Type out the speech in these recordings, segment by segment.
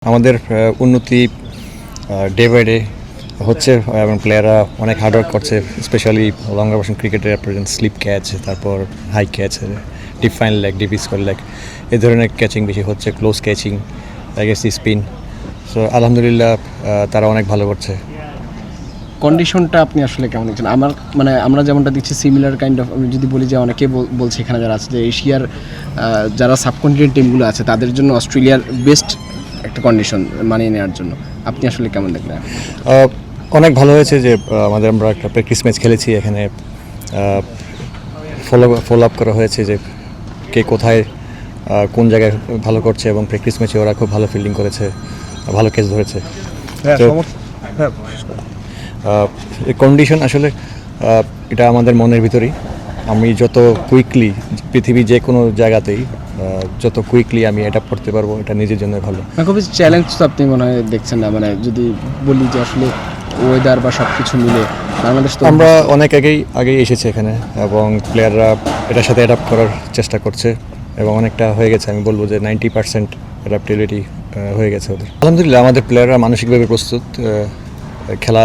আমাদের উন্নতি day by day হচ্ছে এবং প্লেয়াররা অনেক হার্ডওয়ার্ক করছে, স্পেশালি লঙ্গার ভার্সন ক্রিকেটের প্রেজেন্ট স্লিপ ক্যাচ, তারপর high catch, deep fine leg, deep square leg, এই ধরনের ক্যাচিং বেশি হচ্ছে, close catching, against spin. So আলহামদুলিল্লাহ তারা অনেক ভালো করছে। কন্ডিশনটা আপনি আসলে কেমন দেখছেন? আমরা যেমনটা দিচ্ছি সিমিলার কাইন্ড অফ, আমি যদি বলি যে অনেকে বলছে এখানে যারা আছে যে এশিয়ার যারা সাবকন্টিনেন্ট টিমগুলো আছে তাদের জন্য অস্ট্রেলিয়ার বেস্ট একটা কন্ডিশন মানিয়ে নেওয়ার জন্য আপনি আসলে কেমন দেখলেন? অনেক ভালো হয়েছে যে আমরা একটা প্র্যাকটিস ম্যাচ খেলেছি, এখানে ফলো আপ করা হয়েছে যে কে কোথায় কোন জায়গায় ভালো করছে, এবং প্র্যাকটিস ম্যাচে ওরা খুব ভালো ফিল্ডিং করেছে, ভালো ক্যাচ ধরেছে। কন্ডিশন আসলে এটা আমাদের মনের ভিতরেই। আমি যত কুইকলি পৃথিবী যে কোনো জায়গাতেই যত কুইকলি আমি অ্যাডাপ্ট করতে পারবো, এটা নিজের জন্য ভালো। খুবই চ্যালেঞ্জ তো আপনি মনে হয় দেখছেন না, যদি বলি যে আসলে ওয়েদার বা সব কিছু মিলে বাংলাদেশ তো আমরা অনেক আগেই এসেছি এখানে, এবং প্লেয়াররা এটার সাথে অ্যাডাপ্ট করার চেষ্টা করছে এবং অনেকটা হয়ে গেছে। আমি বলবো যে 90% অ্যাডাপ্টেবিলিটি হয়ে গেছে ওদের। আলহামদুলিল্লাহ আমাদের প্লেয়াররা মানসিকভাবে প্রস্তুত খেলা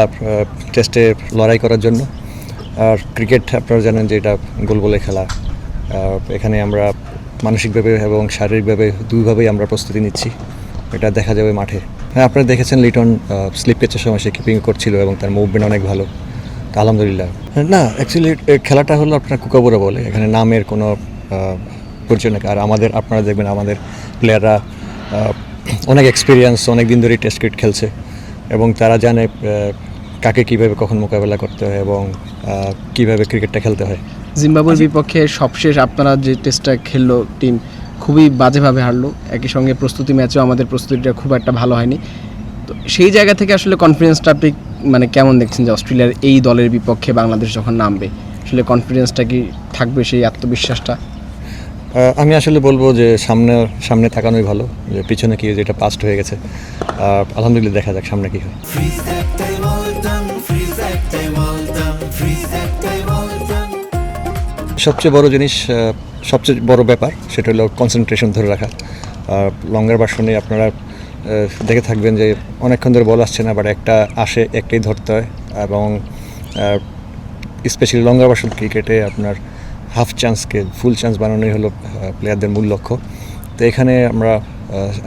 টেস্টে লড়াই করার জন্য। আর ক্রিকেট আপনারা জানেন যে এটা গোল বলে খেলা, এখানে আমরা মানসিকভাবে এবং শারীরিকভাবে দুইভাবেই আমরা প্রস্তুতি নিচ্ছি, এটা দেখা যাবে মাঠে। হ্যাঁ, আপনারা দেখেছেন লিটন স্লিপ ক্যাচের সময় সে কিপিং করছিল এবং তার মুভমেন্ট অনেক ভালো। তা আলহামদুলিল্লাহ। না, অ্যাকচুয়ালি খেলাটা হলো আপনার কুকাবুরা বলে, এখানে নামের কোনো পরিচয় নেই। আর আপনারা দেখবেন আমাদের প্লেয়াররা অনেক এক্সপিরিয়েন্স, অনেক দিন ধরেই টেস্ট ক্রিকেট খেলছে এবং তারা জানে কাকে কীভাবে কখন মোকাবেলা করতে হয় এবং কীভাবে ক্রিকেটটা খেলতে হয়। জিম্বাবুয়ের বিপক্ষে সবশেষ আপনারা যে টেস্টটা খেললো টিম খুবই বাজেভাবে হারলো, একই সঙ্গে প্রস্তুতি ম্যাচেও আমাদের প্রস্তুতিটা খুব একটা ভালো হয়নি। তো সেই জায়গা থেকে আসলে কনফিডেন্সটা আপনি কেমন দেখছেন যে অস্ট্রেলিয়ার এই দলের বিপক্ষে বাংলাদেশ যখন নামবে আসলে কনফিডেন্সটা কি থাকবে, সেই আত্মবিশ্বাসটা? আমি আসলে বলবো যে সামনে থাকানোই ভালো, যে পিছনে কি যেটা পাস্ট হয়ে গেছে। আলহামদুলিল্লাহ, দেখা যাক সামনে কি হয়। সবচেয়ে বড় জিনিস, সবচেয়ে বড় ব্যাপার সেটা হলো কনসেন্ট্রেশন ধরে রাখা। লঙ্গার ভার্সনে আপনারা দেখে থাকবেন যে অনেকক্ষণ ধরে বল আসছে না, বাট একটা আসে, একটাই ধরতে হয়। এবং স্পেশালি লঙ্গার ভার্সন ক্রিকেটে আপনার হাফ চান্সকে ফুল চান্স বানানোই হলো প্লেয়ারদের মূল লক্ষ্য। তো এখানে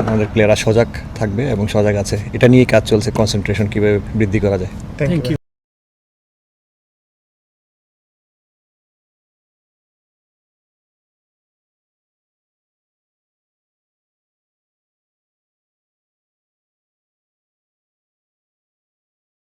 আমাদের প্লেয়াররা সজাগ থাকবে এবং সজাগ আছে, এটা নিয়েই কাজ চলছে, কনসেন্ট্রেশন কীভাবে বৃদ্ধি করা যায়। Thank you.